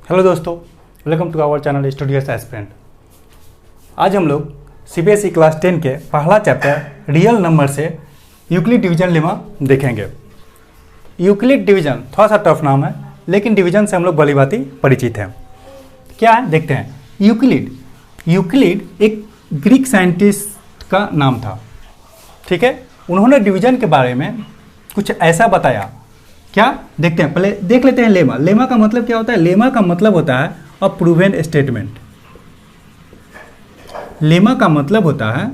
Hello दोस्तों, welcome to our channel studios aspirant. आज हम लोग सीबीएसई क्लास 10 के पहला चैप्टर रियल नंबर से यूक्लिड डिवीजन लेमा देखेंगे। यूक्लिड डिवीजन थोड़ा सा टफ नाम है, लेकिन डिवीजन से हम लोग भली भांति परिचित हैं। क्या है देखते हैं। यूक्लिड एक ग्रीक साइंटिस्ट का नाम था, ठीक है। उन्होंने डिवीजन के बारे में कुछ ऐसा बताया। क्या देखते हैं, पहले देख लेते हैं लेमा। लेमा का मतलब क्या होता है? लेमा का मतलब होता है अ प्रूवन स्टेटमेंट। लेमा का मतलब होता है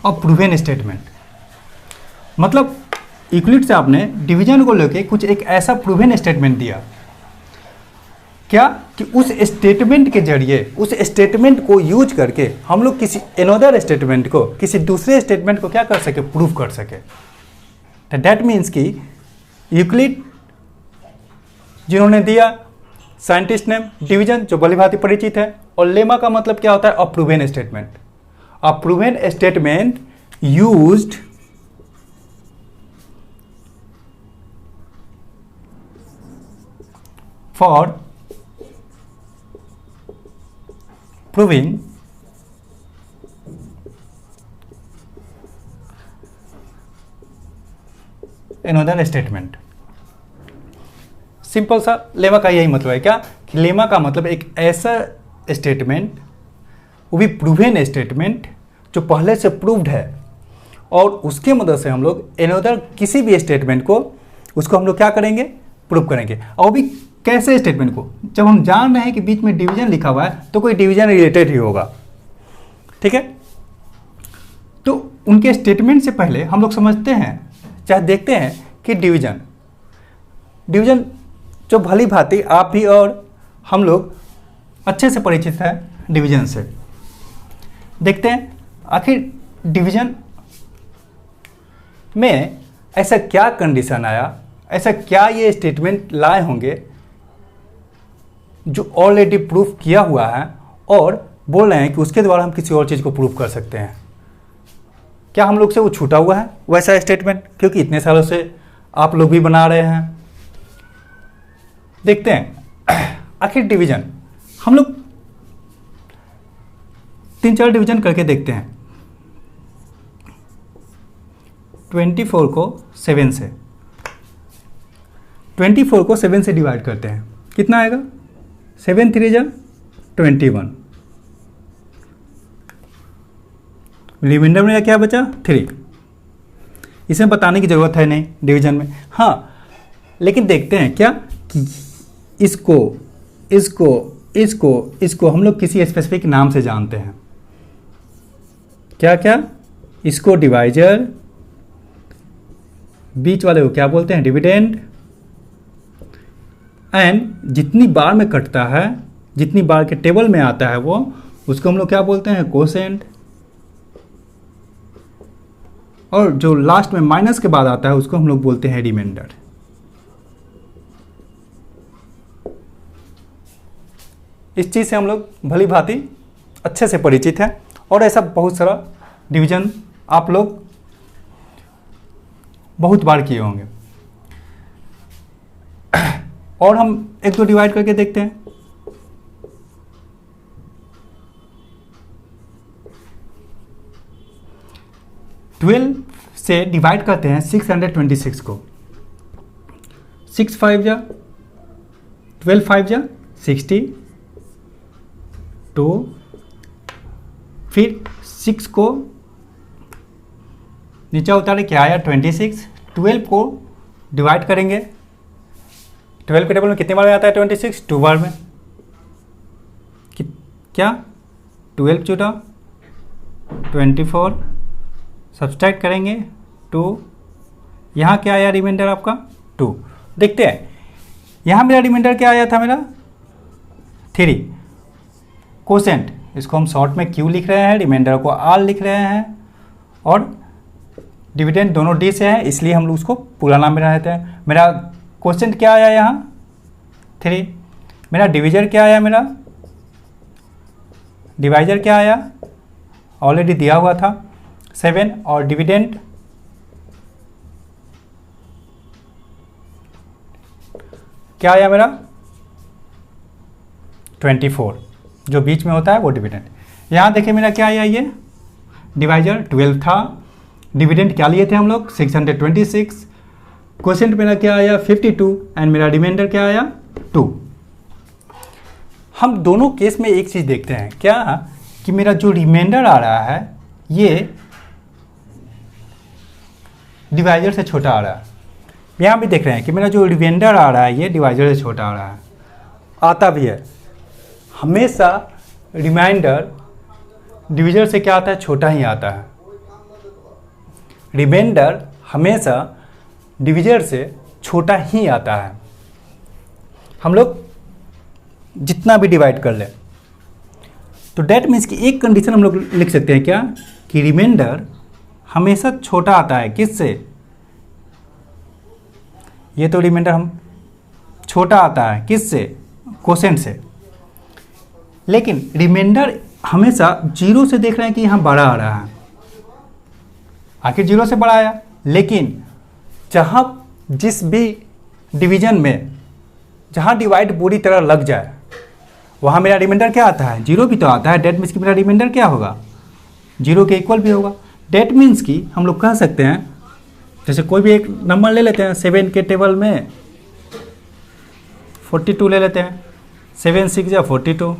अ प्रूवन स्टेटमेंट। मतलब यूक्लिड से आपने डिवीजन को लेके कुछ एक ऐसा प्रूवन स्टेटमेंट दिया, क्या कि उस स्टेटमेंट के जरिए, उस स्टेटमेंट को यूज करके हम लोग किसी अनदर स्टेटमेंट को, किसी दूसरे स्टेटमेंट को क्या कर सके, प्रूव कर सके। तो दैट मीन्स कि यूक्लिड जिन्होंने दिया, साइंटिस्ट नेम, डिवीजन जो भली भांति परिचित है, और लेमा का मतलब क्या होता है? अ proven statement. A proven statement used for proving another statement। Simple सा लेमा का यही मतलब है। क्या कि लेमा का मतलब एक ऐसा स्टेटमेंट, वो भी प्रूवन स्टेटमेंट जो पहले से प्रूव्ड है, और उसके मदद से हम लोग another किसी भी स्टेटमेंट को, उसको हम लोग क्या करेंगे, प्रूव करेंगे। और भी कैसे स्टेटमेंट को? जब हम जान रहे हैं कि बीच में डिवीजन लिखा हुआ है तो कोई डिवीजन रिलेटेड ही होगा, ठीक है। तो उनके स्टेटमेंट से पहले हम लोग समझते हैं, चाहे देखते हैं कि डिवीजन जो भली भांति आप भी और हम लोग अच्छे से परिचित है डिवीजन से। देखते हैं आखिर डिवीजन में ऐसा क्या कंडीशन आया, ऐसा क्या ये स्टेटमेंट लाए होंगे जो ऑलरेडी प्रूफ किया हुआ है, और बोल रहे हैं कि उसके द्वारा हम किसी और चीज़ को प्रूफ कर सकते हैं। क्या हम लोग से वो छूटा हुआ है वैसा स्टेटमेंट? क्योंकि इतने सालों से आप लोग भी बना रहे हैं। देखते हैं आखिर डिवीजन हम लोग 3-4 डिवीजन करके देखते हैं। 24 को 7 से, 24 को 7 से डिवाइड करते हैं, कितना आएगा? 7 3 जा 21। रिमाइंडर में क्या बचा? 3। इसमें बताने की ज़रूरत है नहीं डिवीजन में। हाँ, लेकिन देखते हैं क्या कि इसको हम लोग किसी स्पेसिफिक नाम से जानते हैं। क्या क्या? इसको डिवाइजर, बीच वाले को क्या बोलते हैं? डिविडेंड। एंड जितनी बार में कटता है, जितनी बार के टेबल में आता है वो, उसको हम लोग क्या बोलते हैं? कोसेंट। और जो लास्ट में माइनस के बाद आता है उसको हम लोग बोलते हैं रिमाइंडर। इस चीज़ से हम लोग भली भांति अच्छे से परिचित हैं, और ऐसा बहुत सारा डिवीजन आप लोग बहुत बार किए होंगे। और हम एक दो डिवाइड करके देखते हैं। ट्वेल्व से डिवाइड करते हैं 626 को। 6 5 जा 12 5 जा 60, 2, फिर 6 को नीचे उतारे, क्या आया? 26। 12 को डिवाइड करेंगे, 12 के टेबल में कितने बार में आता है? 26, 2 बार में। क्या? 12 चुटा 24, सब्सट्रैक्ट करेंगे 2। यहाँ क्या आया रिमाइंडर आपका? 2। देखते हैं यहाँ मेरा रिमाइंडर क्या आया था? मेरा 3। कोसेंट, इसको हम शॉर्ट में क्यू लिख रहे हैं, रिमाइंडर को आर लिख रहे हैं, और डिविडेंड दोनों डी से है, इसलिए हम लोग उसको पूरा नाम में रहते हैं। मेरा क्वेश्चन क्या आया यहाँ? 3। मेरा डिवीजर क्या आया? मेरा डिवाइजर क्या आया? ऑलरेडी दिया हुआ था। 7 और डिविडेंड क्या आया मेरा 24, जो बीच में होता है वो डिविडेंड। यहाँ देखिए मेरा क्या आया, ये डिवाइजर 12 था, डिविडेंड क्या लिए थे हम लोग 626, क्वोशिएंट मेरा क्या आया 52 एंड मेरा रिमाइंडर क्या आया 2। हम दोनों केस में एक चीज़ देखते हैं क्या, कि मेरा जो रिमाइंडर आ रहा है ये डिवाइजर से छोटा आ रहा है। यहाँ भी देख रहे हैं कि मेरा जो रिमाइंडर आ रहा है ये डिवाइजर से छोटा आ रहा है, आता भी है। हमेशा रिमाइंडर डिविजर से क्या आता है, छोटा ही आता है। रिमाइंडर हमेशा डिविजर से छोटा ही आता है। हम लोग जितना भी डिवाइड कर ले तो डेट मीन्स कि एक कंडीशन हम लोग लिख सकते हैं क्या, कि रिमाइंडर हमेशा छोटा आता है किससे, ये तो रिमाइंडर हम छोटा आता है किससे, क्वोशिएंट से। लेकिन रिमाइंडर हमेशा 0 से देख रहे हैं कि यहाँ बड़ा आ रहा है, आखिर 0 से बड़ा आया। लेकिन जहाँ जिस भी डिवीजन में जहाँ डिवाइड पूरी तरह लग जाए वहाँ मेरा रिमाइंडर क्या आता है, 0 भी तो आता है। डेट मीन्स कि मेरा रिमाइंडर क्या होगा, 0 के इक्वल भी होगा। डेट मीन्स कि हम लोग कह सकते हैं, जैसे कोई भी एक नंबर ले लेते हैं, 7 के टेबल में 42 ले लेते हैं, 7 6 या 42,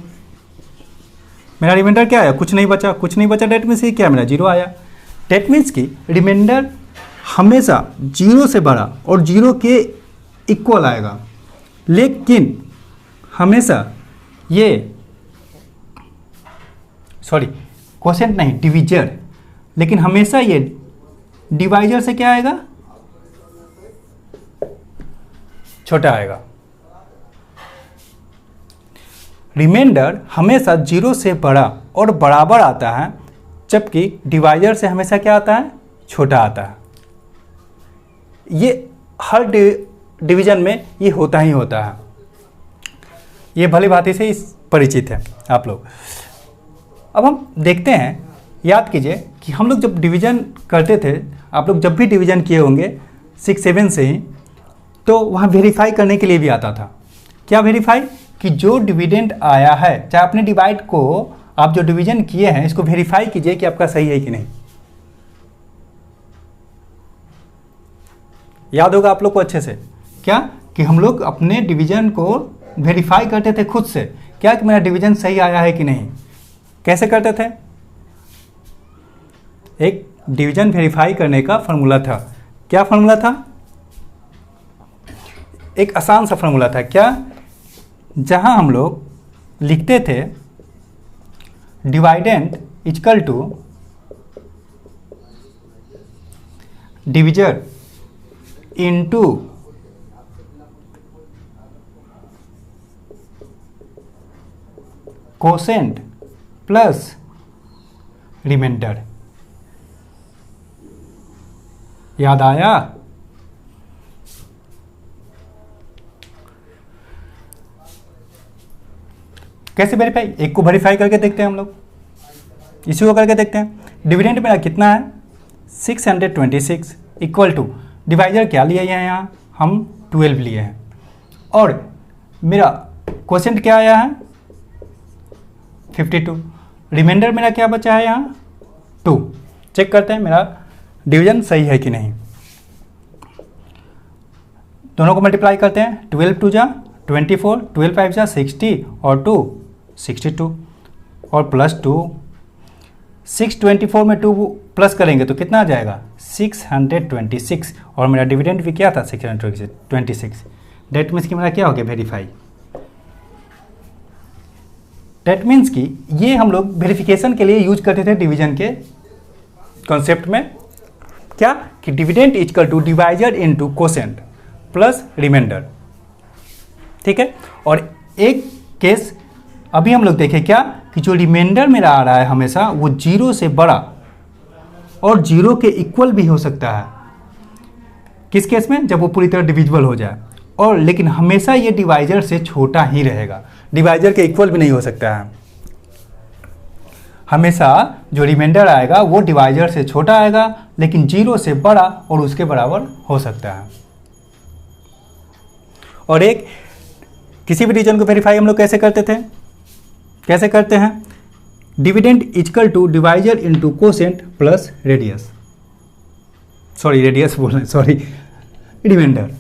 मेरा रिमाइंडर क्या आया, कुछ नहीं बचा, कुछ नहीं बचा। डेट मीन्स कि क्या मेरा 0 आया। डेट मीन्स कि रिमाइंडर हमेशा 0 से बड़ा और 0 के इक्वल आएगा। लेकिन हमेशा ये क्वोशिएंट नहीं, डिविजर, लेकिन हमेशा ये डिवाइजर से क्या आएगा, छोटा आएगा। रिमाइंडर हमेशा 0 से बड़ा और बराबर आता है, जबकि डिवाइजर से हमेशा क्या आता है, छोटा आता है। ये हर डिवीजन में ये होता ही होता है, ये भली भांति से परिचित है आप लोग। अब हम देखते हैं, याद कीजिए कि हम लोग जब डिवीजन करते थे, आप लोग जब भी डिवीजन किए होंगे 6 7 से ही, तो वहाँ वेरीफाई करने के लिए भी आता था। क्या वेरीफाई, कि जो डिविडेंड आया है, चाहे अपने डिवाइड को आप जो डिवीजन किए हैं इसको वेरीफाई कीजिए कि आपका सही है कि नहीं। याद होगा आप लोग को अच्छे से, क्या कि हम लोग अपने डिवीजन को वेरीफाई करते थे खुद से, क्या कि मेरा डिवीजन सही आया है कि नहीं। कैसे करते थे, एक डिवीजन वेरीफाई करने का फॉर्मूला था। क्या फॉर्मूला था, एक आसान सा फॉर्मूला था। क्या, जहां हम लोग लिखते थे dividend equal to divisor into quotient plus remainder. याद आया? कैसे वेरीफाई, एक को वेरीफाई करके देखते हैं हम लोग, इसी को करके देखते हैं। डिविडेंड मेरा कितना है 626 इक्वल टू डिवाइजर क्या लिए हैं, यहाँ हम 12 लिए हैं, और मेरा क्वोशिएंट क्या आया है 52, रिमाइंडर मेरा क्या बचा है यहाँ 2। चेक करते हैं मेरा डिवीजन सही है कि नहीं। दोनों को मल्टीप्लाई करते हैं, 12 2 जा 24, 12 5 जा 60 और 2 62 और प्लस 2, 624 में 2 प्लस करेंगे तो कितना आ जाएगा 626, और मेरा डिविडेंड भी क्या था 626। डेट मीन्स कि मेरा क्या हो गया वेरीफाई। डेट मीन्स कि ये हम लोग वेरिफिकेशन के लिए यूज करते थे डिवीजन के कॉन्सेप्ट में, क्या कि dividend equal to divisor into quotient plus remainder. ठीक है, और एक केस अभी हम लोग देखें, क्या कि जो रिमाइंडर मेरा आ रहा है हमेशा वो 0 से बड़ा और 0 के इक्वल भी हो सकता है। किस केस में, जब वो पूरी तरह डिविजिबल हो जाए, और लेकिन हमेशा ये डिवाइजर से छोटा ही रहेगा, डिवाइजर के इक्वल भी नहीं हो सकता है। हमेशा जो रिमाइंडर आएगा वो डिवाइजर से छोटा आएगा, लेकिन 0 से बड़ा और उसके बराबर हो सकता है। और एक किसी भी रीजन को वेरीफाई हम लोग कैसे करते थे, कैसे करते हैं, dividend equal to divisor into quotient plus radius, sorry radius बोल रहे, सॉरी रिमाइंडर।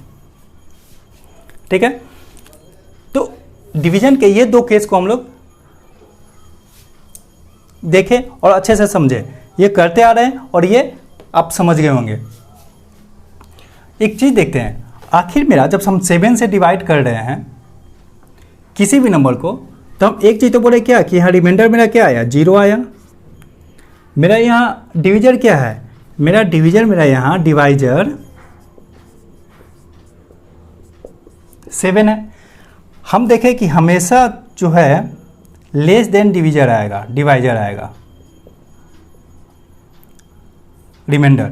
ठीक है, तो डिवीजन के ये दो केस को हम लोग देखें और अच्छे से समझे, ये करते आ रहे हैं और ये आप समझ गए होंगे। एक चीज देखते हैं, आखिर मेरा जब हम 7 से डिवाइड कर रहे हैं किसी भी नंबर को, तो हम एक चीज तो बोले क्या कि यहाँ रिमाइंडर मेरा क्या आया, 0 आया। मेरा यहाँ डिवीजर क्या है, मेरा डिवीजर मेरा यहाँ डिवाइजर 7 है। हम देखें कि हमेशा जो है लेस देन डिवीजर आएगा, डिवाइजर आएगा रिमाइंडर,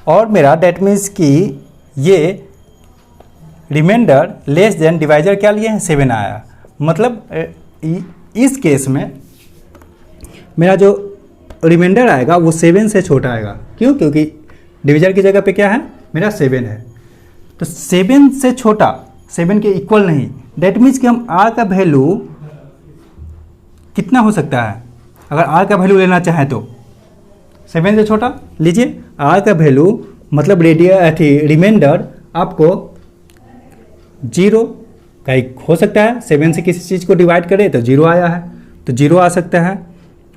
और मेरा डेट मीन्स कि ये रिमाइंडर लेस देन डिवाइजर क्या लिए हैं, 7 आया। मतलब इस केस में मेरा जो रिमाइंडर आएगा वो 7 से छोटा आएगा। क्यों? क्योंकि डिवीजर की जगह पे क्या है, मेरा 7 है, तो 7 से छोटा, 7 के इक्वल नहीं। डेट मीन्स कि हम आर का वैल्यू कितना हो सकता है, अगर आर का वैल्यू लेना चाहें तो 7 से छोटा लीजिए। आर का वैल्यू मतलब रिमाइंडर आपको 0 का हो सकता है, 7 से किसी चीज़ को डिवाइड करें तो 0 आया है, तो 0 आ सकता है,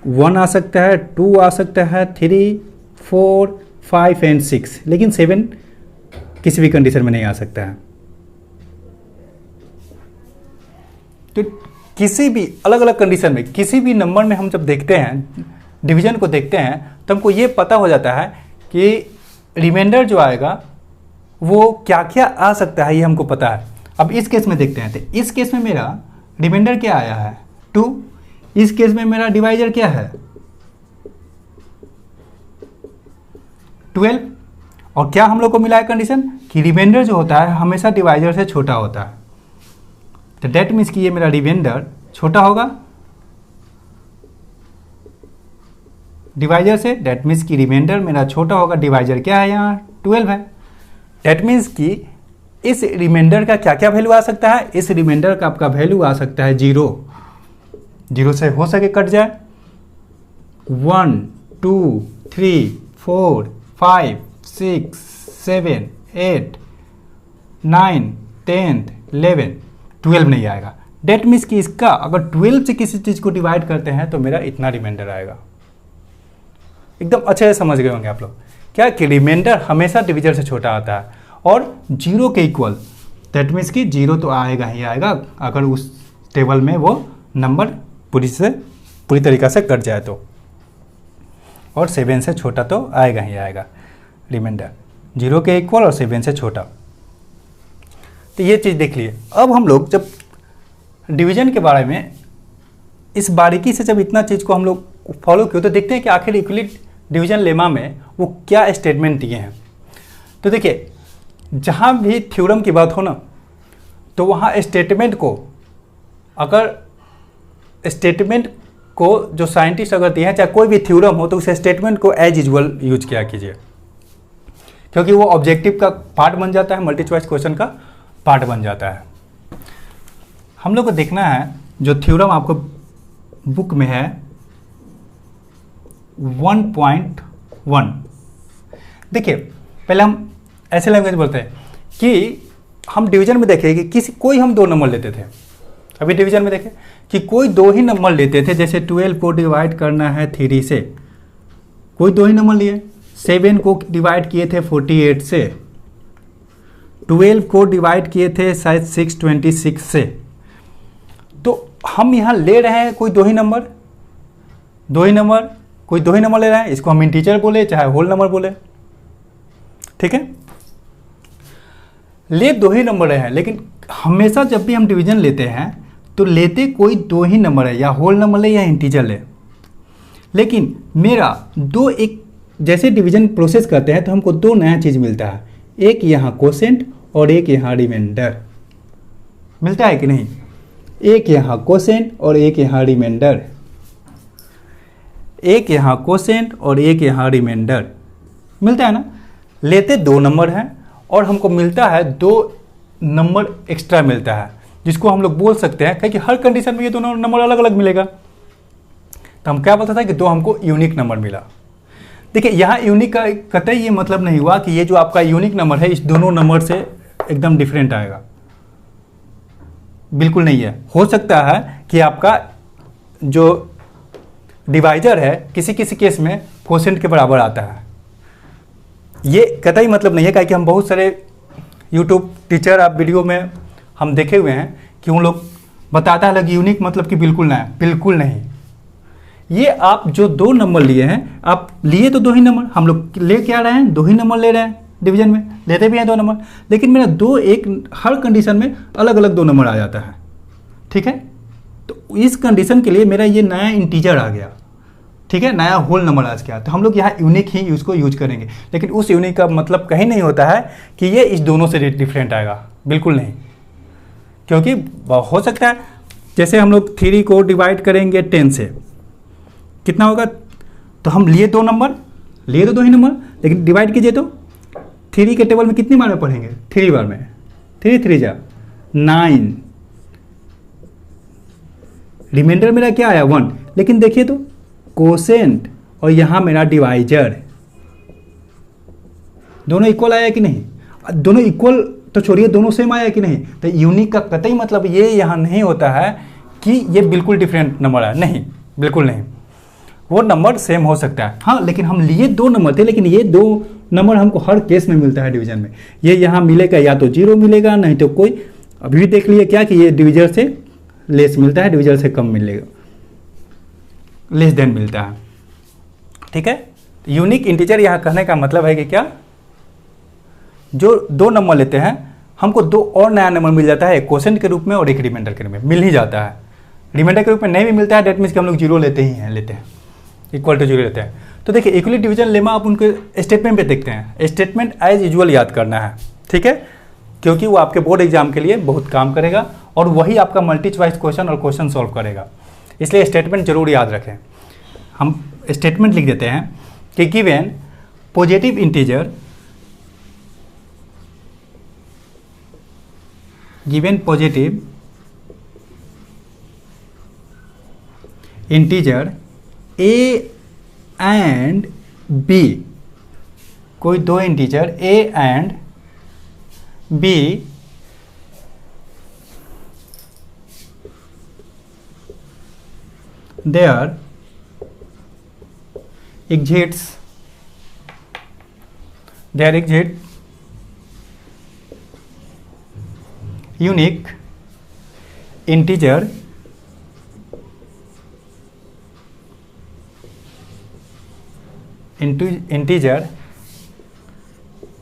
1 आ सकता है, 2 आ सकता है, 3, 4, 5 एंड 6, लेकिन 7 किसी भी कंडीशन में नहीं आ सकता है। तो किसी भी अलग अलग कंडीशन में, किसी भी नंबर में हम जब देखते हैं, डिवीजन को देखते हैं, तो हमको ये पता हो जाता है कि रिमाइंडर जो आएगा वो क्या क्या आ सकता है, ये हमको पता है। अब इस केस में देखते हैं, तो इस केस में मेरा रिमाइंडर क्या आया है, 2। इस केस में मेरा डिवाइजर क्या है, 12। और क्या हम लोग को मिला है कंडीशन कि रिमाइंडर जो होता है हमेशा डिवाइजर से छोटा होता है, तो डेट मीन्स कि ये मेरा रिमाइंडर छोटा होगा डिवाइजर से। डेट मीन्स कि रिमाइंडर मेरा छोटा होगा, डिवाइजर क्या है यहाँ 12 है। डेट मीन्स कि इस रिमाइंडर का क्या क्या वैल्यू आ सकता है, इस रिमाइंडर का आपका वैल्यू आ सकता है 0, 0 से हो सके कट जाए, 1, 2, 3, 4, 5, 6, 7, 8, 9, 10, 11, 12 नहीं आएगा। डेट मीन्स कि इसका अगर 12 से किसी चीज़ को डिवाइड करते हैं तो मेरा इतना रिमाइंडर आएगा। एकदम अच्छे से समझ गए होंगे आप लोग क्या कि रिमाइंडर हमेशा डिवीजर से छोटा आता है और 0 के इक्वल। दैट मीन्स कि 0 तो आएगा ही आएगा अगर उस टेबल में वो नंबर पूरी तरीक़ा से कट जाए तो, और 7 से छोटा तो आएगा ही आएगा रिमाइंडर, 0 के इक्वल और 7 से छोटा। तो ये चीज़ देख लिए। अब हम लोग जब डिवीजन के बारे में इस बारीकी से जब इतना चीज़ को हम लोग फॉलो किए तो देखते हैं कि आखिर यूक्लिड डिवीजन लेमा में वो क्या स्टेटमेंट दिए हैं। तो देखिए, जहाँ भी थ्योरम की बात हो ना, तो वहाँ स्टेटमेंट को, अगर स्टेटमेंट को जो साइंटिस्ट अगर दिए हैं, चाहे कोई भी थ्योरम हो, तो उस स्टेटमेंट को एज यूजुअल यूज किया कीजिए, क्योंकि वो ऑब्जेक्टिव का पार्ट बन जाता है, मल्टी चॉइस क्वेश्चन का पार्ट बन जाता है। हम लोग को देखना है जो थ्योरम आपको बुक में है 1.1। देखिए, पहले हम ऐसे लैंग्वेज बोलते हैं कि हम डिवीजन में देखें कि कोई हम 2 नंबर लेते थे। अभी डिवीजन में देखें कि कोई 2 ही नंबर लेते थे, जैसे 12 को डिवाइड करना है 3 से, कोई 2 ही नंबर लिए। 7 को डिवाइड किए थे 48 से, 12 को डिवाइड किए थे शायद 626 से। तो हम यहाँ ले रहे हैं कोई 2 ही नंबर, कोई 2 ही नंबर ले रहे हैं। इसको हम इंटीजर बोले चाहे होल नंबर बोले, ठीक है, ले 2 ही नंबर हैं। लेकिन हमेशा जब भी हम डिवीजन लेते हैं तो लेते कोई 2 ही नंबर है, या होल नंबर ले या इंटीजर ले। लेकिन मेरा 2 एक जैसे डिवीजन प्रोसेस करते हैं तो हमको 2 नया चीज़ मिलता है, एक यहाँ कोसेंट और एक यहाँ रिमाइंडर मिलता है कि नहीं, एक यहाँ कोसेंट और एक यहाँ रिमाइंडर। एक यहाँ कोसेंट और एक यहाँ रिमाइंडर मिलता है ना। लेते 2 नंबर हैं और हमको मिलता है 2 नंबर एक्स्ट्रा मिलता है, जिसको हम लोग बोल सकते हैं क्योंकि हर कंडीशन में ये दोनों नंबर अलग अलग मिलेगा, तो हम क्या बोलते थे कि 2 हमको यूनिक नंबर मिला। देखिए यहाँ यूनिक का कतई ये मतलब नहीं हुआ कि ये जो आपका यूनिक नंबर है इस दोनों नंबर से एकदम डिफरेंट आएगा, बिल्कुल नहीं है। हो सकता है कि आपका जो डिवाइजर है किसी किसी केस में कोसेंट के बराबर आता है, ये कतई मतलब नहीं है। क्योंकि हम बहुत सारे यूट्यूब टीचर आप वीडियो में हम देखे हुए हैं कि उन लोग बताता है लगे यूनिक मतलब कि बिल्कुल ना है, बिल्कुल नहीं। ये आप जो 2 नंबर लिए हैं, आप लिए तो 2 ही नंबर, हम लोग ले क्या रहे हैं 2 ही नंबर ले रहे हैं, डिवीजन में लेते भी हैं 2 नंबर, लेकिन मेरा 2 एक हर कंडीशन में अलग अलग 2 नंबर आ जाता है, ठीक है। तो इस कंडीशन के लिए मेरा ये नया इंटीजर आ गया, ठीक है, नया होल नंबर आ गया, तो हम लोग यहाँ यूनिक ही उसको यूज करेंगे। लेकिन उस यूनिक का मतलब कहीं नहीं होता है कि ये इस दोनों से डिफरेंट आएगा, बिल्कुल नहीं। क्योंकि हो सकता है जैसे हम लोग 3 को डिवाइड करेंगे 10 से कितना होगा, तो हम लिए 2 नंबर, लिए तो 2 ही नंबर, लेकिन डिवाइड कीजिए तो 3 के टेबल में कितनी बार में पढ़ेंगे, 3 बार में, 3 3 जा 9, रिमाइंडर मेरा क्या आया 1। लेकिन देखिए तो कोसेंट और यहाँ मेरा डिवाइजर दोनों इक्वल आया कि नहीं, दोनों इक्वल तो छोड़िए दोनों सेम आया कि नहीं। तो यूनिक का कतई मतलब ये यहाँ नहीं होता है कि ये बिल्कुल डिफरेंट नंबर है, नहीं, बिल्कुल नहीं। वो नंबर सेम हो सकता है, हाँ, लेकिन हम लिए 2 नंबर थे, लेकिन ये 2 नंबर हमको हर केस में मिलता है डिवीजन में। ये यहाँ मिलेगा या तो 0 मिलेगा, नहीं तो कोई, अभी भी देख लिए क्या कि ये डिविजर से लेस मिलता है, डिविजर से कम मिलेगा, लेस देन मिलता है, ठीक है। यूनिक इंटीजर यहाँ कहने का मतलब है कि क्या, जो 2 नंबर लेते हैं हमको 2 और नया नंबर मिल जाता है, एक कोसेंट के रूप में और एक रिमाइंडर के रूप में मिल ही जाता है। रिमाइंडर के रूप में नहीं भी मिलता है, डेट मीन्स कि हम लोग 0 लेते हैं, इक्वल टू 0 लेते हैं। तो देखिए इक्वलिटी डिवीजन लेमा आप उनके स्टेटमेंट पे देखते हैं, स्टेटमेंट एज यूजुअल याद करना है, ठीक है, क्योंकि वो आपके बोर्ड एग्जाम के लिए बहुत काम करेगा और वही आपका मल्टी चॉइस क्वेश्चन और क्वेश्चन सॉल्व करेगा, इसलिए स्टेटमेंट जरूर याद रखें। हम स्टेटमेंट लिख देते हैं कि given positive integer, given positive integer a and b, कोई 2 integer a and b there exists unique integer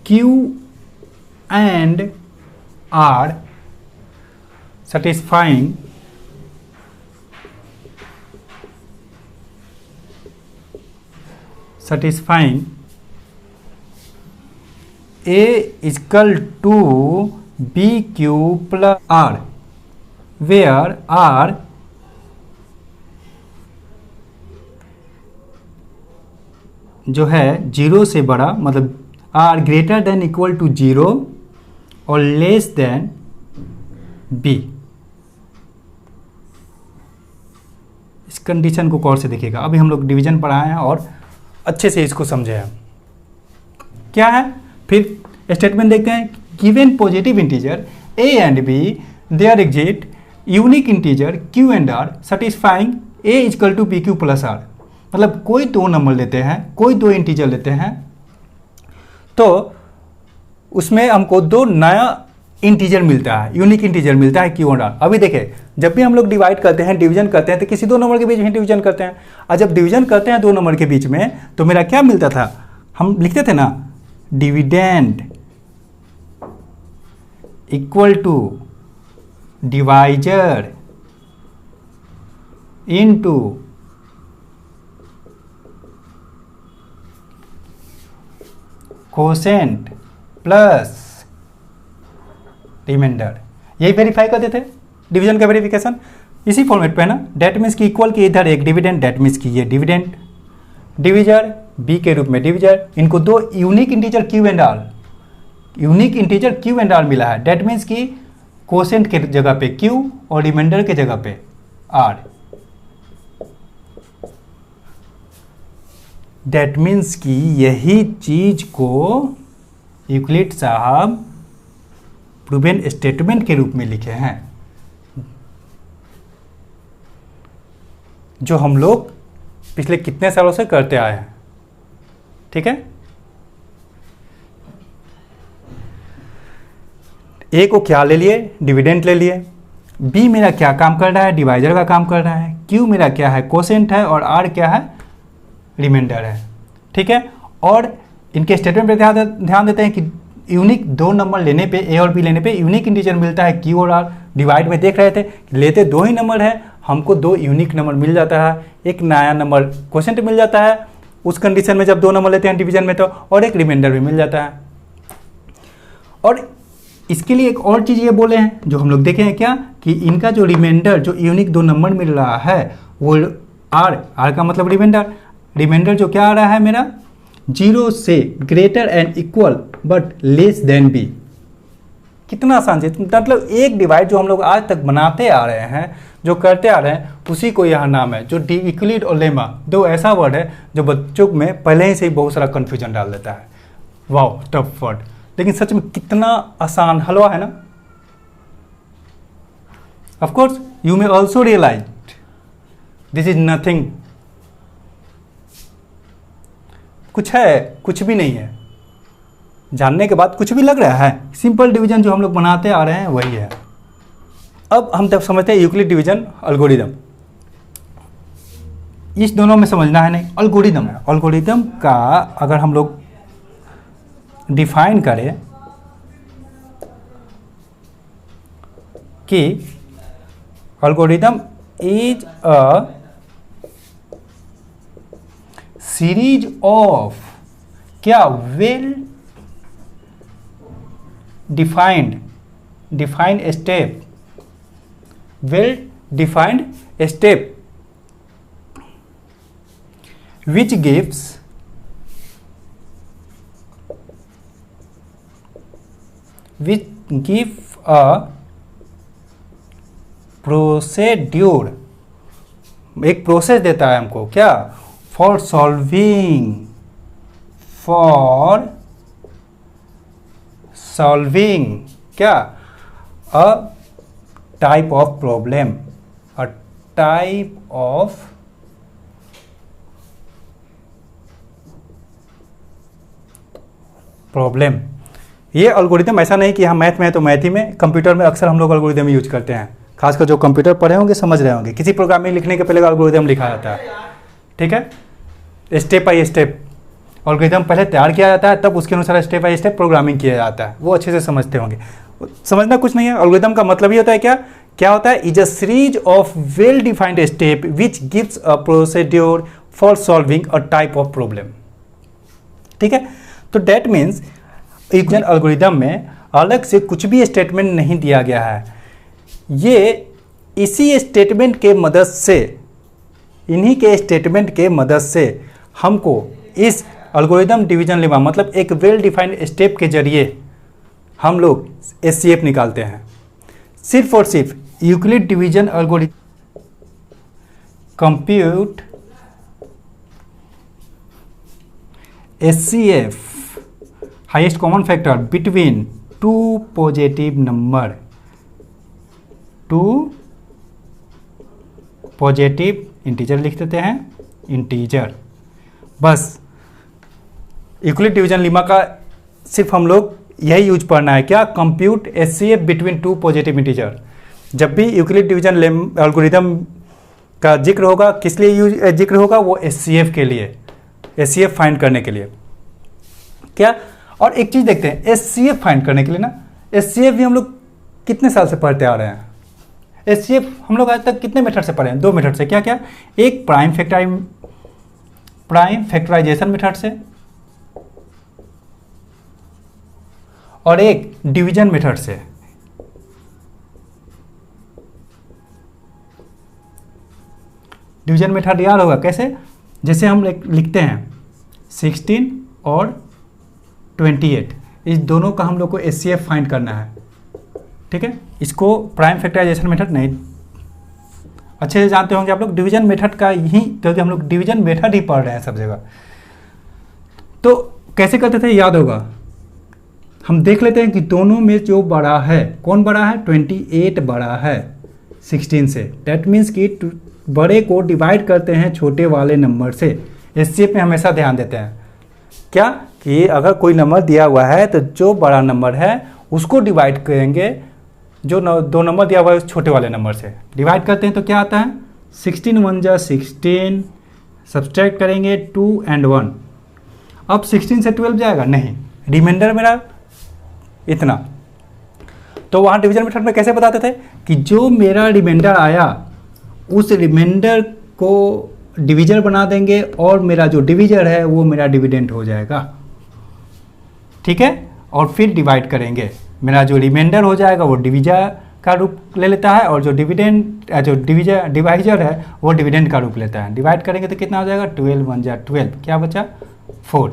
q and r satisfying a is equal to bq plus r, where r जो है 0 से बड़ा, मतलब r greater than equal to 0 और less than b। इस condition को गौर से देखिएगा, अभी हम लोग डिवीजन पढ़ाए हैं और अच्छे से इसको समझे हैं क्या है। फिर स्टेटमेंट देखते हैं, given positive integer a and b there exist unique integer q and r satisfying a is equal to bq plus r। मतलब कोई 2 नंबर लेते हैं, कोई 2 इंटीजर लेते हैं, तो उसमें हमको 2 नया इंटीजर मिलता है, यूनिक इंटीजर मिलता है q और r। अभी देखिए जब भी हम लोग डिवाइड करते हैं, डिवीजन करते हैं, तो किसी 2 नंबर के बीच में डिवीजन करते हैं, और जब डिवीजन करते हैं 2 नंबर के बीच में, तो मेरा क्या मिलता था, हम लिखते थे ना dividend equal to divisor into quotient plus remainder, यही वेरीफाई करते थे डिवीजन का वेरिफिकेशन इसी फॉर्मेट पे है ना। डेट मीन्स की इक्वल की इधर एक डिविडेंड, डेट मीन्स की ये डिविडेंड, डिविजर, बी के रूप में डिविजर, इनको दो unique integer q and r, unique integer q and r मिला है। डेट मीन्स कि कोसेंट के जगह पे क्यू और रिमाइंडर के जगह पे आर। डेट मीन्स कि यही चीज को यूक्लिड साहब प्रूवन स्टेटमेंट के रूप में लिखे हैं, जो हम लोग पिछले कितने सालों से करते आए हैं। ठीक है, ए को क्या ले लिए, डिविडेंड ले लिए, बी मेरा क्या काम कर रहा है, डिवाइजर का काम कर रहा है, क्यू मेरा क्या है, कोसेंट है, और आर क्या है, रिमाइंडर है। ठीक है, और इनके स्टेटमेंट पे ध्यान देते हैं कि यूनिक दो नंबर लेने पे, ए और बी लेने पे यूनिक इंटीजर मिलता है क्यू और आर। डिवाइड में देख रहे थे लेते दो ही नंबर है, हमको दो यूनिक नंबर मिल जाता है, एक नया नंबर कोसेंट मिल जाता है उस कंडीशन में जब दो नंबर लेते हैं डिवीजन में तो, और एक रिमाइंडर भी मिल जाता है। और इसके लिए एक और चीज़ ये बोले हैं जो हम लोग देखे हैं क्या, कि इनका जो रिमाइंडर, जो यूनिक दो नंबर मिल रहा है वो आर का मतलब रिमाइंडर, रिमाइंडर जो क्या आ रहा है मेरा, 0 से greater and equal but less than b. कितना आसान चीज, मतलब एक डिवाइड जो हम लोग आज तक बनाते आ रहे हैं, जो करते आ रहे हैं, उसी को यहाँ नाम है जो यूक्लिड और लेमा, दो ऐसा वर्ड है जो बच्चों में पहले ही से ही बहुत सारा कन्फ्यूजन डाल देता है। वाह टफ वर्ड, लेकिन सच में कितना आसान हलवा है ना। Of course you may also realise this is nothing, कुछ है कुछ भी नहीं है, जानने के बाद कुछ भी लग रहा है, सिंपल डिवीजन जो हम लोग बनाते आ रहे हैं वही है। अब हम तब समझते हैं यूक्लिड डिवीजन एल्गोरिदम, इस दोनों में समझना है नहीं, एल्गोरिदम है। एल्गोरिदम का अगर हम लोग डिफाइन करें कि algorithm is a series of क्या, well defined step, well defined step which gives a procedure, एक प्रोसेस देता है हमको क्या, फॉर सॉल्विंग क्या, a type of problem, a type of problem. ये एल्गोरिदम ऐसा नहीं कि हम मैथ में है तो मैथ ही में, कंप्यूटर में अक्सर हम लोग एल्गोरिदम यूज करते हैं, खासकर जो कंप्यूटर पढ़े होंगे समझ रहे होंगे, किसी प्रोग्रामिंग लिखने के पहले एल्गोरिदम लिखा जाता है। ठीक है, स्टेप बाई स्टेप एल्गोरिदम पहले तैयार किया जाता है, तब उसके अनुसार स्टेप बाई स्टेप प्रोग्रामिंग किया जाता है, वो अच्छे से समझते होंगे। समझना कुछ नहीं है, एल्गोरिदम का मतलब ये होता है क्या, क्या होता है, is a series of well defined step which gives a procedure for solving a type of problem. ठीक है, तो डेट मीन्स एल्गोरिदम में अलग से कुछ भी स्टेटमेंट नहीं दिया गया है, ये इसी स्टेटमेंट के मदद से, इन्हीं के स्टेटमेंट के मदद से हमको इस एल्गोरिदम डिवीजन लेमा, मतलब एक वेल डिफाइंड स्टेप के जरिए हम लोग एचसीएफ निकालते हैं। सिर्फ और सिर्फ Euclid division algorithm compute HCF highest common factor between two positive number, two positive integer लिख देते हैं, इंटीजर। बस यूक्लिड डिवीजन लेमा का सिर्फ हम लोग यही यूज पढ़ना है क्या, compute HCF between two positive integer. जब भी यूक्लिड डिवीजन एल्गोरिदम का जिक्र होगा, किस लिए जिक्र होगा, वो एचसीएफ के लिए, एचसीएफ फाइंड करने के लिए क्या। और एक चीज देखते हैं, एचसीएफ फाइंड करने के लिए ना, एचसीएफ भी हम लोग कितने साल से पढ़ते आ रहे हैं। एचसीएफ हम लोग आज तक कितने मेथड से पढ़े हैं, दो मेथड से, क्या क्या, एक प्राइम फैक्टराइजेशन मेथड से और एक डिवीजन मेथड से। डिवीजन मेथड याद होगा कैसे, जैसे हम लिखते हैं 16 और 28, इस दोनों का हम लोग को HCF फाइंड करना है, ठीक है। इसको प्राइम फैक्टराइजेशन मेथड नहीं, अच्छे से जानते होंगे आप लोग, डिवीजन मेथड का ही, क्योंकि हम लोग डिवीजन मेथड ही पढ़ रहे हैं सब जगह। तो कैसे करते थे याद होगा, हम देख लेते हैं कि दोनों में जो बड़ा है, कौन बड़ा है, 28 बड़ा है 16 से। डैट मीन्स कि बड़े को डिवाइड करते हैं छोटे वाले नंबर से। HCF में हमेशा ध्यान देते हैं क्या, कि अगर कोई नंबर दिया हुआ है तो जो बड़ा नंबर है उसको डिवाइड करेंगे, जो दो नंबर दिया हुआ है उस छोटे वाले नंबर से डिवाइड करते हैं तो क्या आता है, 16 1 जा 16, सब्सट्रैक्ट करेंगे 2 and 1। अब 16 से 12 जाएगा नहीं, रिमाइंडर मेरा इतना। तो वहाँ डिवीजन मेथड में कैसे बताते थे कि जो मेरा रिमाइंडर आया उस रिमाइंडर को डिवीजर बना देंगे और मेरा जो डिवीजर है वो मेरा डिविडेंड हो जाएगा, ठीक है। और फिर डिवाइड करेंगे, मेरा जो रिमाइंडर हो जाएगा वो डिवीजर का रूप ले लेता है और जो डिवाइजर है वो डिविडेंड का रूप लेता है। डिवाइड करेंगे तो कितना हो जाएगा, 12 1 जा 12, क्या बचा 4।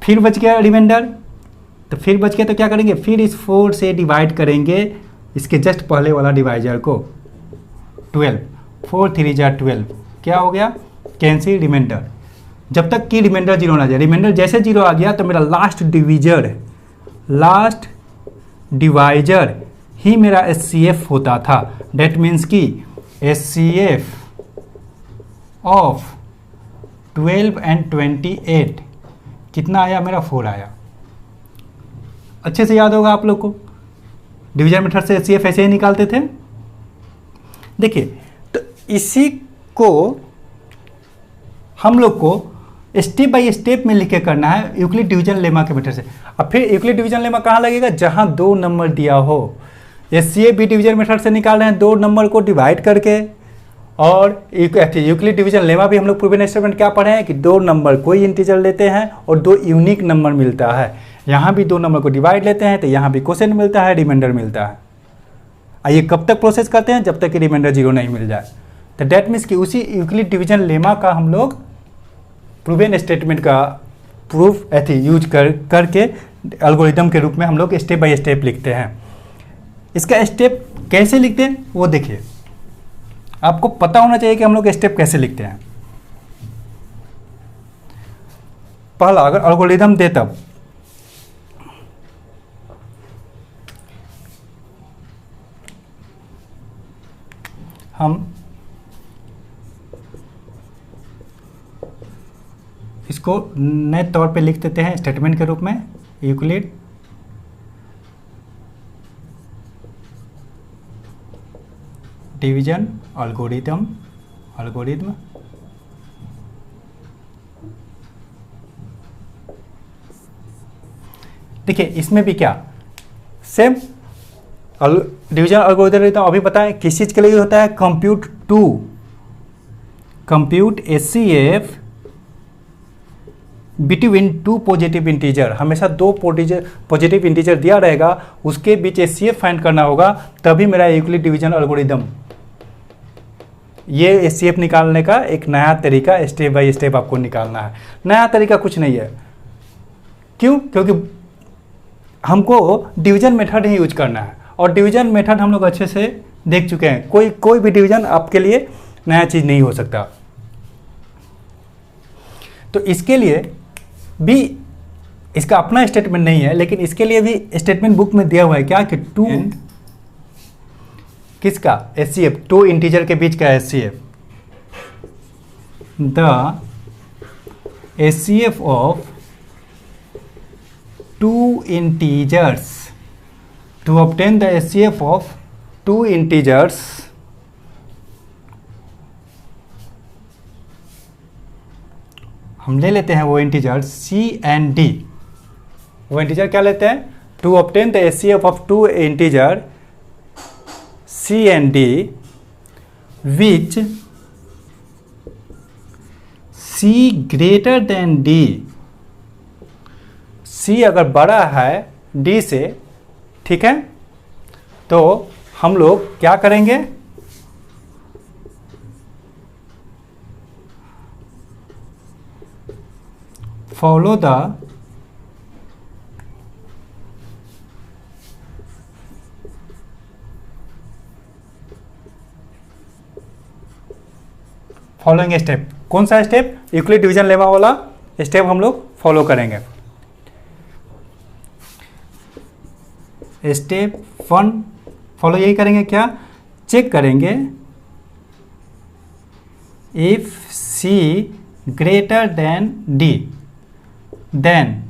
फिर बच गया रिमाइंडर, तो फिर बच गया तो क्या करेंगे, फिर इस 4 से डिवाइड करेंगे इसके जस्ट पहले वाला डिवाइजर को, 12, 4 3 जा 12, क्या हो गया, कैंसिल रिमाइंडर। जब तक कि रिमाइंडर जीरो ना जाए, रिमाइंडर जैसे जीरो आ गया तो मेरा लास्ट डिवाइजर ही मेरा HCF होता था। डेट मीन्स कि HCF ऑफ 12 and 28 कितना आया, मेरा 4 आया। अच्छे से याद होगा आप लोग को, डिवीजन मेथड से HCF ऐसे ही निकालते थे। देखिए, तो इसी को हम लोग को स्टेप बाय स्टेप में लिख के करना है यूक्लिड डिवीजन लेमा के मेथड से। अब फिर यूक्लिड डिवीजन लेमा कहाँ लगेगा, जहाँ 2 नंबर दिया हो। HCF भी डिवीजन मेथड से निकाल रहे हैं, 2 नंबर को डिवाइड करके। और यूक्लिड डिवीजन लेमा भी हम लोग प्रूवन स्टेटमेंट क्या पढ़े हैं कि 2 नंबर कोई इंटीजर लेते हैं और 2 यूनिक नंबर मिलता है। यहाँ भी 2 नंबर को डिवाइड लेते हैं तो यहाँ भी क्वोशिएंट मिलता है, रिमाइंडर मिलता है। आइए कब तक प्रोसेस करते हैं, जब तक कि रिमाइंडर जीरो नहीं मिल जाए। तो डेट मीन्स कि उसी यूक्लिड डिवीजन लेमा का हम लोग प्रूवन स्टेटमेंट का प्रूफ यूज करके एल्गोरिथम के रूप में हम लोग स्टेप बाय स्टेप लिखते हैं। इसका स्टेप कैसे लिखते हैं वो देखिए, आपको पता होना चाहिए कि हम लोग स्टेप कैसे लिखते हैं। पहला, अगर एल्गोरिथम दे तब हम इसको नए तौर पे लिख देते हैं स्टेटमेंट के रूप में, यूक्लिड डिवीजन एल्गोरिथम देखिए, इसमें भी क्या सेम डिवीजन एल्गोरिथम अभी बताएं किस चीज के लिए होता है, compute HCF between 2 positive integer. हमेशा 2 पॉजिटिव इंटीजर दिया रहेगा, उसके बीच HCF फाइंड करना होगा, तभी मेरा यूक्लिड डिवीजन एल्गोरिथम। ये HCF निकालने का एक नया तरीका, स्टेप बाय स्टेप आपको निकालना है। नया तरीका कुछ नहीं है, क्यों, क्योंकि हमको डिवीजन मेथड ही यूज करना है और डिवीजन मेथड हम लोग अच्छे से देख चुके हैं। कोई भी डिवीजन आपके लिए नया चीज नहीं हो सकता। तो इसके लिए भी इसका अपना स्टेटमेंट नहीं है, लेकिन इसके लिए भी स्टेटमेंट बुक में दिया हुआ है क्या कि 2 किसका HCF, 2 इंटीजर के बीच का HCF, the HCF of 2 integers, to obtain the HCF of 2 integers हम ले लेते हैं वो इंटीजर C and D। वो इंटीजर क्या लेते हैं, to obtain the HCF of 2 integer C and D which C greater than D, C अगर बड़ा है D से, ठीक है, तो हम लोग क्या करेंगे, follow the फॉलोइंग स्टेप। कौन सा स्टेप? यूक्लिड डिवीजन लेमा वाला स्टेप हम लोग फॉलो करेंगे। स्टेप 1 फॉलो यही करेंगे, क्या चेक करेंगे if c greater than d, then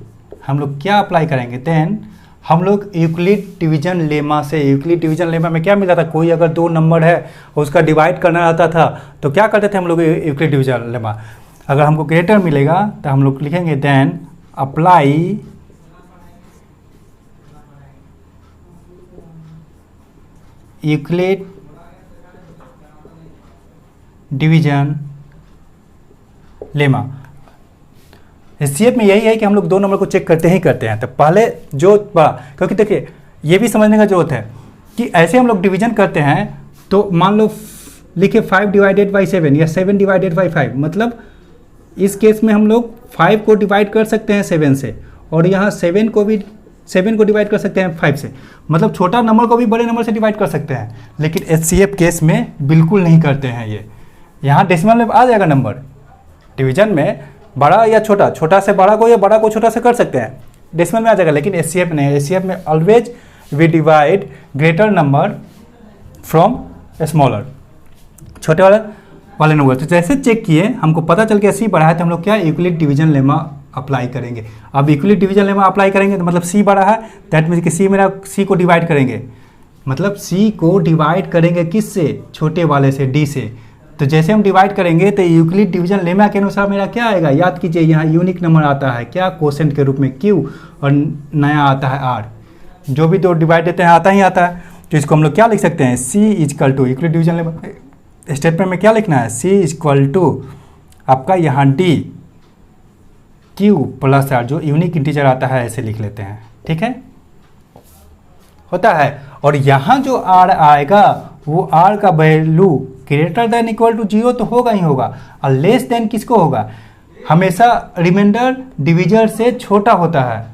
हम लोग क्या अप्लाई करेंगे, देन हम लोग यूक्लिड डिवीजन लेमा से, यूक्लिड डिवीजन लेमा में क्या मिला था, कोई अगर 2 नंबर है उसका डिवाइड करना रहता था तो क्या करते थे हम लोग यूक्लिड डिवीजन लेमा, अगर हमको ग्रेटर मिलेगा तो हम लोग लिखेंगे then apply Euclid division lemma. HCF में यही है कि हम लोग 2 नंबर को चेक करते ही करते हैं, तो पहले जो बड़ा, क्योंकि देखिए ये भी समझने का जरूरत है कि ऐसे हम लोग डिवीजन करते हैं तो मान लो लिखे 5 डिवाइडेड बाई 7 या 7 डिवाइडेड बाई 5, मतलब इस केस में हम लोग 5 को डिवाइड कर सकते हैं 7 से, और यहाँ 7 को डिवाइड कर सकते हैं 5 से, मतलब छोटा नंबर को भी बड़े नंबर से डिवाइड कर सकते हैं। लेकिन एचसीएफ केस में बिल्कुल नहीं करते हैं ये। यहाँ डेसिमल में आ जाएगा नंबर, डिवीजन में बड़ा या छोटा, छोटा से बड़ा को या बड़ा को छोटा से कर सकते हैं, डेसिमल में आ जाएगा। लेकिन एचसीएफ नहीं, एचसीएफ में always we divide greater number from smaller, छोटे वाले नंबर। तो जैसे चेक किए हमको पता चल गया सी बड़ा है, तो हम लोग क्या यूक्लिड डिवीजन लेमा अप्लाई करेंगे। अब यूक्लिड डिवीजन लेमा अप्लाई करेंगे तो मतलब सी बड़ा है, दैट मीन्स कि सी को डिवाइड करेंगे, मतलब सी को डिवाइड करेंगे किससे, छोटे वाले से, डी से। तो जैसे हम डिवाइड करेंगे तो यूक्लिड डिवीजन लेमा के अनुसार मेरा क्या आएगा, याद कीजिए यहाँ यूनिक नंबर आता है क्या, कोसेंट के रूप में क्यू, और नया आता है आर, जो भी 2 डिवाइड देते हैं आता ही आता है। तो इसको हम लोग क्या लिख सकते हैं, c equal to, Euclid division lemma statement में क्या लिखना है, सी इजकल टू आपका यहाँ डी क्यू प्लस आर, जो यूनिक इंटीजर आता है ऐसे लिख लेते हैं, ठीक है, होता है। और यहाँ जो आर आएगा वो आर का value greater than equal to 0 तो होगा ही होगा, और लेस देन किसको होगा, हमेशा रिमाइंडर डिविजर से छोटा होता है,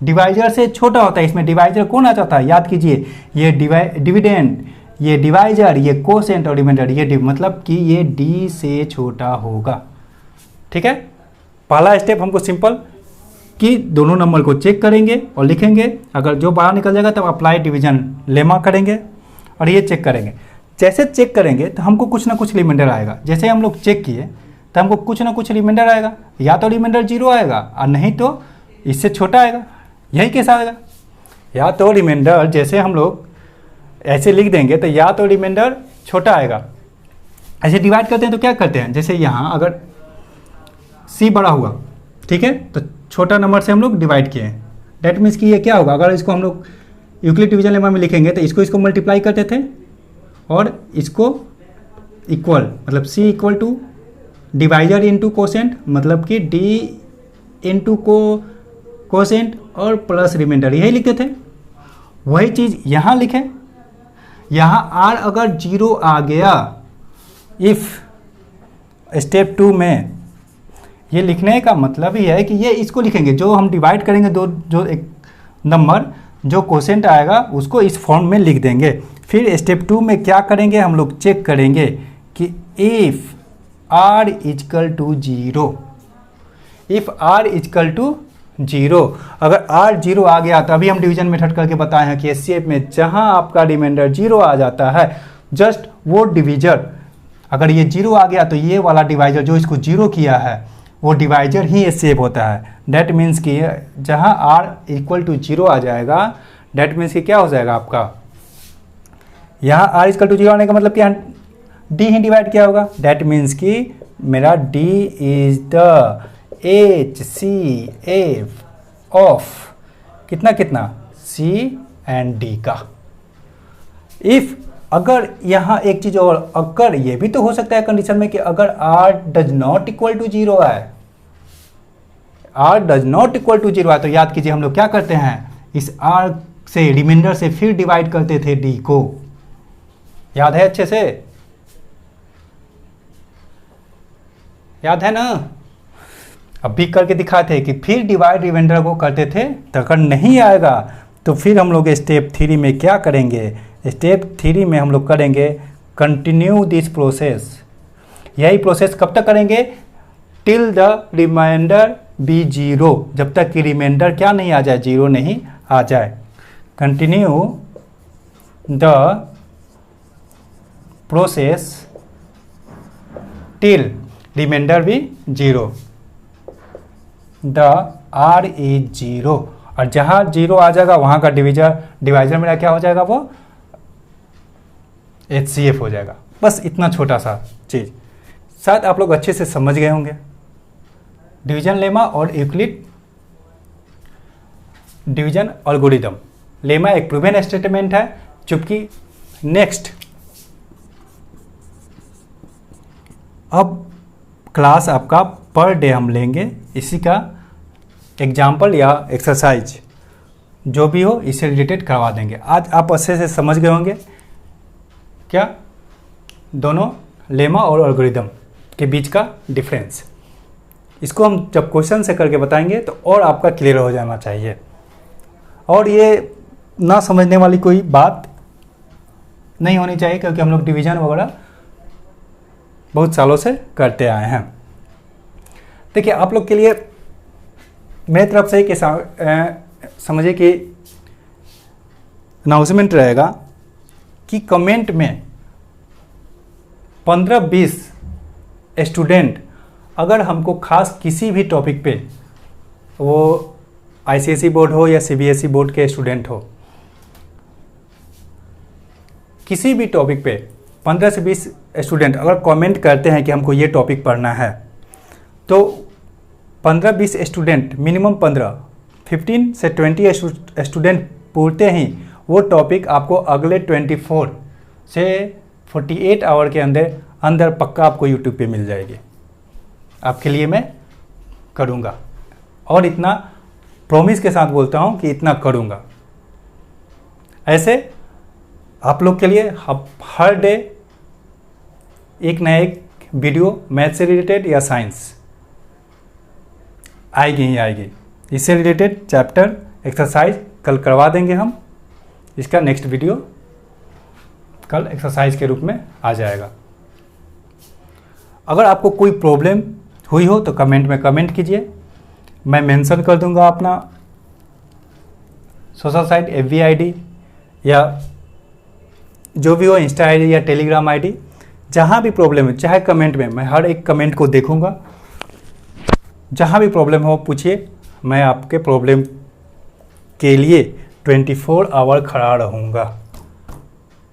डिवाइजर से छोटा होता है। इसमें डिवाइजर कौन आ जाता है, याद कीजिए, ये डिविडेंड, ये डिवाइजर, ये कोसेंट और रिमाइंडर, ये मतलब कि ये डी से छोटा होगा, ठीक है। पहला स्टेप हमको सिंपल कि दोनों नंबर को चेक करेंगे और लिखेंगे, अगर जो बाहर निकल जाएगा तब अप्लाई डिवीजन लेमा करेंगे और ये चेक करेंगे। जैसे चेक करेंगे तो हमको कुछ ना कुछ रिमाइंडर आएगा, जैसे हम लोग चेक किए तो हमको कुछ ना कुछ रिमाइंडर आएगा, या तो रिमाइंडर 0 आएगा और नहीं तो इससे छोटा आएगा, यही केस आएगा। या तो रिमाइंडर जैसे हम लोग ऐसे लिख देंगे तो या तो रिमाइंडर छोटा आएगा। ऐसे डिवाइड करते हैं तो क्या करते हैं, जैसे यहाँ अगर सी बड़ा हुआ, ठीक है, तो छोटा नंबर से हम लोग डिवाइड किए हैं, डेट मीन्स कि ये क्या होगा, अगर इसको हम लोग यूक्लिड डिवीजन लेमा में लिखेंगे तो इसको मल्टीप्लाई करते थे और इसको इक्वल, मतलब c equal to divisor into quotient, मतलब कि डी इंटू कोसेंट और प्लस रिमाइंडर, यही लिखते थे। वही चीज़ यहाँ लिखें, यहाँ आर अगर 0 आ गया, इफ़ स्टेप 2 में ये लिखने का मतलब ही है कि ये इसको लिखेंगे, जो हम डिवाइड करेंगे जो एक नंबर जो कोसेंट आएगा उसको इस फॉर्म में लिख देंगे। फिर स्टेप 2 में क्या करेंगे, हम लोग चेक करेंगे कि if r equal to 0, if r equal to 0, अगर आर 0 आ गया तो अभी हम डिवीजन मेथड करके बताए हैं कि एचसीएफ में जहां आपका रिमाइंडर 0 आ जाता है, जस्ट वो डिवीजर, अगर ये 0 आ गया तो ये वाला डिवाइजर जो इसको 0 किया है वो डिवाइजर ही एचसीएफ होता है। डेट मीन्स कि जहां आर इक्वल टू 0 आ जाएगा, डेट मीन्स कि क्या हो जाएगा आपका, यहाँ आर इक्वल टू 0 आने का मतलब क्या, डी ही डिवाइड किया होगा, डेट मीन्स कि मेरा D is the HCF of कितना C एंड D का। इफ अगर यहाँ एक चीज और, अगर ये भी तो हो सकता है कंडीशन में कि अगर R does not equal to 0 है, R does not equal to 0 है, तो याद कीजिए हम लोग क्या करते हैं, इस R से रिमाइंडर से फिर डिवाइड करते थे D को, याद है अच्छे से, याद है ना। अब भी करके दिखाए थे कि फिर डिवाइड रिमाइंडर को करते थे तो अगर नहीं आएगा तो फिर हम लोग स्टेप 3 में क्या करेंगे, स्टेप 3 में हम लोग करेंगे कंटिन्यू दिस प्रोसेस। यही प्रोसेस कब तक करेंगे, टिल द रिमाइंडर बी 0, जब तक कि रिमाइंडर क्या नहीं आ जाए, 0 नहीं आ जाए। Continue the process till remainder be 0, the r is 0, और जहाँ 0 आ जाएगा वहाँ का डिवाइजर मेरा क्या हो जाएगा, वो HCF हो जाएगा। बस इतना छोटा सा चीज़ शायद आप लोग अच्छे से समझ गए होंगे। डिवीजन लेमा और यूक्लिड डिवीजन एल्गोरिदम। लेमा एक प्रूवन स्टेटमेंट है, जबकि नेक्स्ट अब क्लास आपका पर डे हम लेंगे, इसी का एग्जाम्पल या एक्सरसाइज जो भी हो इससे रिलेटेड करवा देंगे। आज आप अच्छे से समझ गए होंगे क्या दोनों लेमा और एल्गोरिदम के बीच का डिफरेंस। इसको हम जब क्वेश्चन से करके बताएंगे तो और आपका क्लियर हो जाना चाहिए, और ये ना समझने वाली कोई बात नहीं होनी चाहिए, क्योंकि हम लोग डिवीजन वगैरह बहुत सालों से करते आए हैं। देखिए आप लोग के लिए मेरी तरफ से कि समझिए कि अनाउंसमेंट रहेगा कि कमेंट में 15-20 स्टूडेंट अगर हमको खास किसी भी टॉपिक पे, वो ICSE बोर्ड हो या CBSE बोर्ड के स्टूडेंट हो, किसी भी टॉपिक पे 15 से 20 स्टूडेंट अगर कमेंट करते हैं कि हमको ये टॉपिक पढ़ना है, तो 15-20 स्टूडेंट मिनिमम 15 से 20 स्टूडेंट पूछते ही वो टॉपिक आपको अगले 24 से 48 आवर के अंदर पक्का आपको यूट्यूब पे मिल जाएगी। आपके लिए मैं करूँगा, और इतना प्रॉमिस के साथ बोलता हूँ कि इतना करूँगा। ऐसे आप लोग के लिए हर डे एक ना एक वीडियो मैथ से रिलेटेड या साइंस आएगी ही आएगी। इससे रिलेटेड चैप्टर एक्सरसाइज कल करवा देंगे हम, इसका नेक्स्ट वीडियो कल एक्सरसाइज के रूप में आ जाएगा। अगर आपको कोई प्रॉब्लम हुई हो तो कमेंट में कमेंट कीजिए, मैं मेंशन कर दूंगा अपना सोशल साइट FB ID या जो भी हो, इंस्टा ID या टेलीग्राम ID, जहाँ भी प्रॉब्लम है चाहे कमेंट में, मैं हर एक कमेंट को देखूंगा। जहाँ भी प्रॉब्लम हो पूछिए, मैं आपके प्रॉब्लम के लिए 24 आवर खड़ा रहूँगा,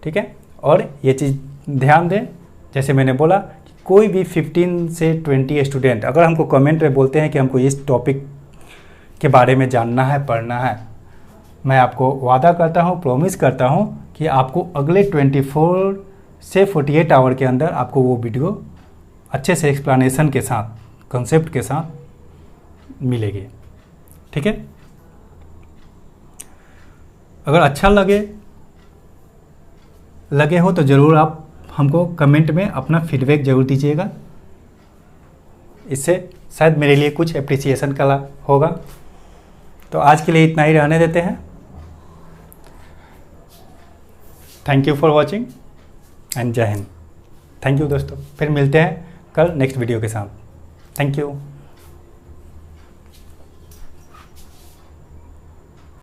ठीक है। और ये चीज़ ध्यान दें, जैसे मैंने बोला कि कोई भी 15 से 20 स्टूडेंट अगर हमको कमेंट में बोलते हैं कि हमको इस टॉपिक के बारे में जानना है, पढ़ना है, मैं आपको वादा करता हूँ, प्रॉमिस करता हूँ कि आपको अगले 24 से 48 आवर के अंदर आपको वो वीडियो अच्छे से एक्सप्लेनेशन के साथ, कंसेप्ट के साथ मिलेगी, ठीक है। अगर अच्छा लगे हो तो ज़रूर आप हमको कमेंट में अपना फीडबैक ज़रूर दीजिएगा, इससे शायद मेरे लिए कुछ एप्रिसिएशन का होगा। तो आज के लिए इतना ही रहने देते हैं। Thank you for watching and जय हिंद। थैंक यू दोस्तों, फिर मिलते हैं कल नेक्स्ट वीडियो के साथ। Thank you.